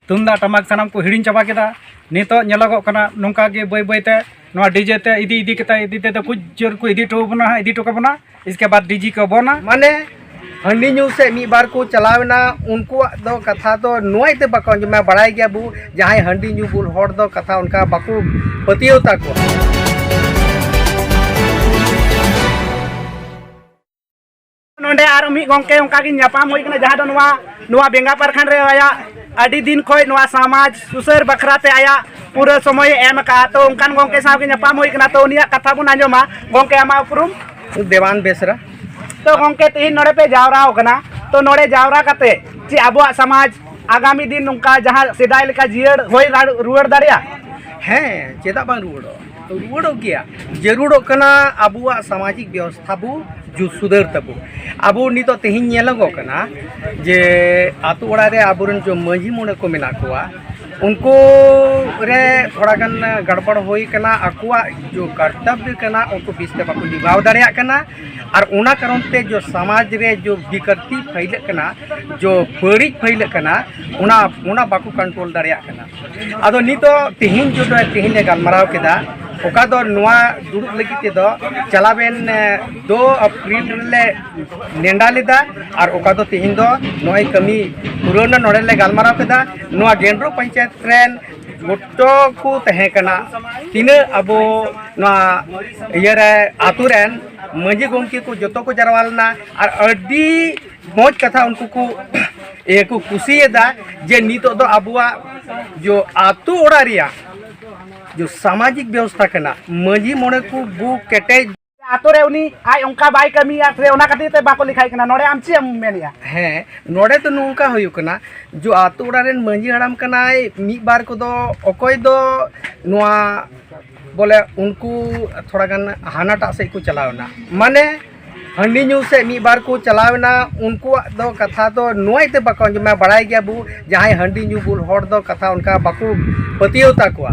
तुमदा टमाक सानाम को हिड़िन चाबा केदा नितो नेलोगो कना नोंका गे बै बै ते नोआ डीजे ते इदी इदी केता इदी ते कुछ जोर को इदी टोका बना इसके बाद डीजी को बोना माने हंडी न्यू से मी बार को चलावना उनको दो कथा तो नोइते बाको जो मैं बड़ाई गया बु जहां हंडी न्यू बुल हर दो कथा उनका बाको पतियोता को नोंडे आरो मी गंके उनका की न्यापाम होई कना जहां दो नोआ बेंगा परखंड रे आया अडी दिन खोय नोआ समाज सुसर बखराते आया पूरा समय एम का तो उनकान गंके साव की न्यापाम होई कना तो उनिया कथा बुन आंजोमा गंके आमा उपरुम देवान बेसरा तो गंके तीन नोड़े पे जावरा होकना तो नोड़े जावरा कते ची आबो समाज आगामी दिन नुका जहां सेदाय लेका जियर होय रुवाड़ दाड़िया हैं चेदा बांग रुवाड़ो तो रुवाड़ो गया जरूरो कना आबुआ सामाजिक व्यवस्था बु जो सुधर तबु आबु नी तो तेहिन नेलगो कना जे आतु ओड़ा रे आबुरन जो मजी मोने को मेना कोआ उनको रे थोड़ा गन गड़बड़ होई कना अकुआ जो कर्तव्य कना उनको बीच बाको निभाव दाड़िया कना और उना कारण ते जो समाज रे जो विकृति फैले कना जो बड़ी फैले कना उना बाको कंट्रोल दाड़िया कना आदो नी तो तेहिन जो तेहिन ले गलमराव केदा ओका दो नोआ दुरुक लगी ते दो चलाबेन 2 अप्रैल ले नेंडा लेदा और ओका दो तेहिन दो नोई कमी पुराना नोड़े ले गलमराव केदा नोआ गेंद्रो पंचायत रेन गोटो को तहे कना तीन अबो नोआ इयरे आतु रेन मंजी गोमकी को जतो को जरवालना और अडी मौज कथा उनको को एको कुसियदा जे नीतो दो अबुआ जो आतु ओड़ा रिया जो सामाजिक व्यवस्था कना मंजी मोने को बु केटे आतो रे उनी आय उनका बाई कमी आत्रे ओना कती ते बाको लिखाई कना नोड़े आमची हम मेनिया हैं नोड़े तो नुका होयो कना जो आतो ओड़ा रेन मंजी हड़ाम कना मी बार को दो ओकोय दो नोआ बोले उनको थोड़ा गन हानाटा से को चलावना माने हंडी न्यू से मी बार को चलावना उनको दो कथा तो नोइते बाको जो मैं बड़ाई गया बु जहां हंडी न्यू बुल हर दो कथा उनका बाको पतियोता को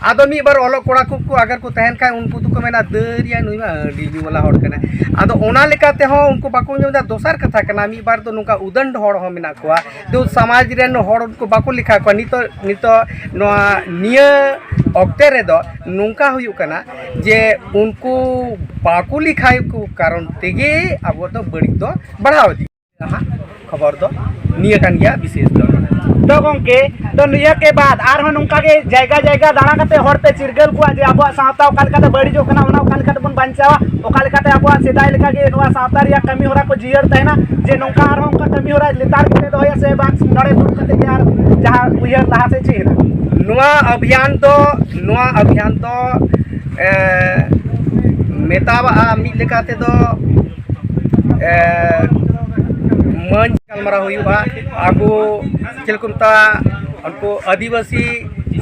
आदो मी बार ओलो कोड़ा को अगर को तहन का उनको तो को मेना दरिया नुई मा हंडी न्यू वाला हर कना आदो ओना लेकाते हो उनको बाको जो दोसर कथा कना मी बार तो नुका उदंड हर हो मेना को तो समाज रेन हर उनको बाको लिखा को नितो नोआ निया ऑक्टे रे दो नुका हुयु कना जे उनको बाको लिखाय को कारण तेगे अब तो बड़ी तो बढ़ाव दी खबर दो निया कान गया विशेष दो तो गंके तो निया के बाद आर हन उनका के जायगा दाना कते हरते चिरगल को जे आबो सावता ओकाल कते बड़ी जो कना ओना ओकाल कते बन बांचावा ओकाल कते आबो सेदाय लेका के नोआ सावता रिया कमी होरा को जियर तैना जे नोका आर उनका कमी होरा लेतार कते दो से बांस नड़े दुर कते यार जहां उयर लहा से चीरा नोआ अभियान तो मेतावा मी लेकाते दो मन गलमरा हुआ आगो चलकुमता उनको आदिवासी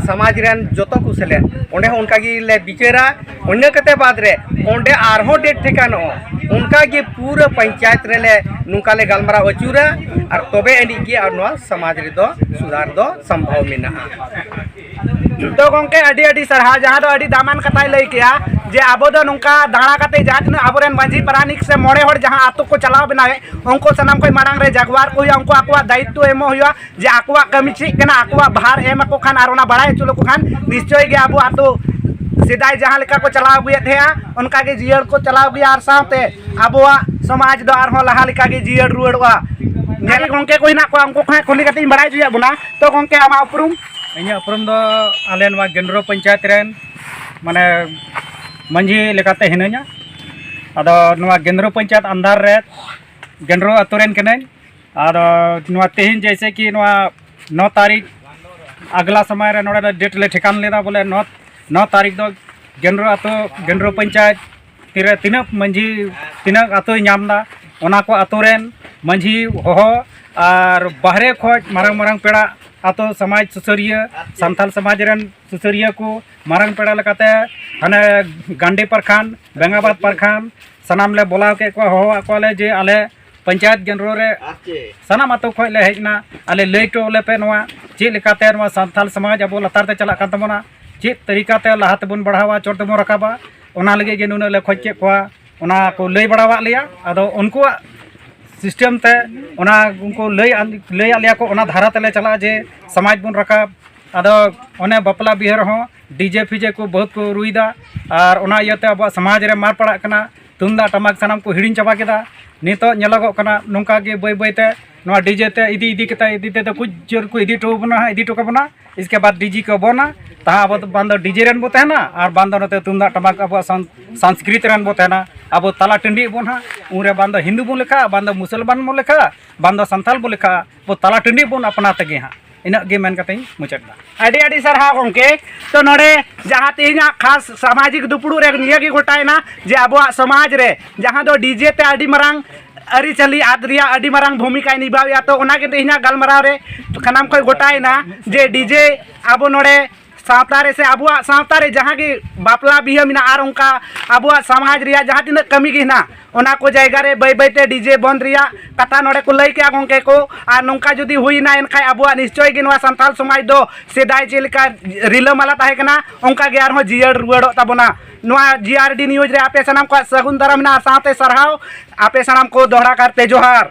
समाज रेन जतो को सेले ओंडे उनका गी ले बिचेरा ओन्ने कते बाद रे ओंडे आरहो डेट ठिकानो उनका गी पूरा पंचायत रे ले नुका ले गलमरा अचूरा और तबे एनी गी और नो समाज रे दो सुधार दो संभव मेना तो गंके अडी अडी सरहा जहां दो अडी दामान कथाय लई किया जे आबो दो नुका दाणा कते जात न आबोरेन मांझी प्रानिक से मोड़े हर जहां आतो को चलाव बनावे उनको सनाम कोई मारांग रे जगवार को उनको आकुआ दायित्व एमो हुआ जे आकुआ कमी ची कना आकुआ भार एम को खान आरोना बड़ाय चलो को खान निश्चय गे आबो आतो सिदाय जहां लेका को चलाव गुए थे उनका के जियर को चलाव गया आर साथे आबोआ समाज दो आर हो लहा लेका के जियर रुड़वा नेरी गंके कोई ना को उनको खान खोली कते बड़ाय जुया बुना तो गंके आमा उपरुम इन्हें उपरम दो आले नवा गेंद्रो पंचायत रेन माने मंझी लेकाते हिनाया आदो नवा गेंद्रो पंचायत अंधार रे गेंद्रो अतुरेन कने आदो नवा तेहिन जैसे कि नवा 9 तारीख अगला समय रे नोडे डेट ले ठिकान लेदा बोले 9 तारीख दो गेंद्रो पंचायत तिरे तिना मंझी तिना अतो नामदा ओना को अतुरेन मंझी होहो और बाहरे खोज मारंग पेड़ा आतो समाज सुसरिया सांथाल समाज रेन सुसरिया को मारंग पेड़ा लकाते हने गांडी परखान बेंगाबाद परखान सनाम ले बोलाव के को हो आकोले जे आले पंचायत गेंद्रो रे सनाम आतो खोज ले हेजना आले लेटो ले पे नवा चे लेकाते नवा सांथाल समाज अब लतार ते चला कान तमना चे तरीका ते लाहात बन बढ़ावा चोट तमो रकाबा ओना लगे जे नुना ले खोज के को ओना को लई बढ़ावा लिया आदो उनको सिस्टम ते ओना उनको लय आलिया को ओना धारा तले चला जे समाज बन रखा आदो ओने बपला बिहार हो डीजे फीजे को बहुत को रुईदा और ओना इयाते अब समाज रे मार पड़ा कना तुमदा टमाक सनाम को हिड़िन चाबा केदा नितो नेलगो कना नोंका गे बय बयते नोआ डीजे ते इदी ते तो कुछ जोर को इदी टोका बना इसके बाद डीजे को बना ता अब बांध डीजे रेन बो तहना और बांध नते तुमदा टमाक अब संस्कृति रेन बो तहना अब तला टंडी बोन हा उरे बांध हिंदू बो लेखा बांध मुसलमान बो लेखा बांध संथाल बो लेखा वो तला टंडी बोन अपना तगे हा इन गे मेन कते मुचादा अड़ी अड़ी सरहा गोंके तो नोड़े जहाँ तेहिना खास सामाजिक दुपड़ू रे निया गी गोटायना जे आबो समाज रे जहाँ दो डीजे ते अड़ी मरांग अरिचली आदरिया अड़ी मरांग भूमिका निभाविया तो ओना के तेहिना गलमराव रे तो खनाम कोई गोटायना जे डीजे आबो नोड़े सावतारे से आबुआ सावतारे जहाँ की बापला बिहा मिना आर उनका आबुआ समाज रिया जहाँ तीन कमी की ना ओना को जायगा रे बय बयते डीजे बंद रिया कथा नोड़े को लई के गोंके को आ नोंका जुदी हुई ना एनखाय आबुआ निश्चय गे नोआ संताल समाज दो सेदाय चेलिका रिलामाला ताहे कना ओंका गे आरहो जियर रुवाड़ो ताबोना नोआ जीआरडी न्यूज रे आपे सनाम को सगुन दाराम ना साथे सरहाव आपे सनाम को दोहरा करते जोहार।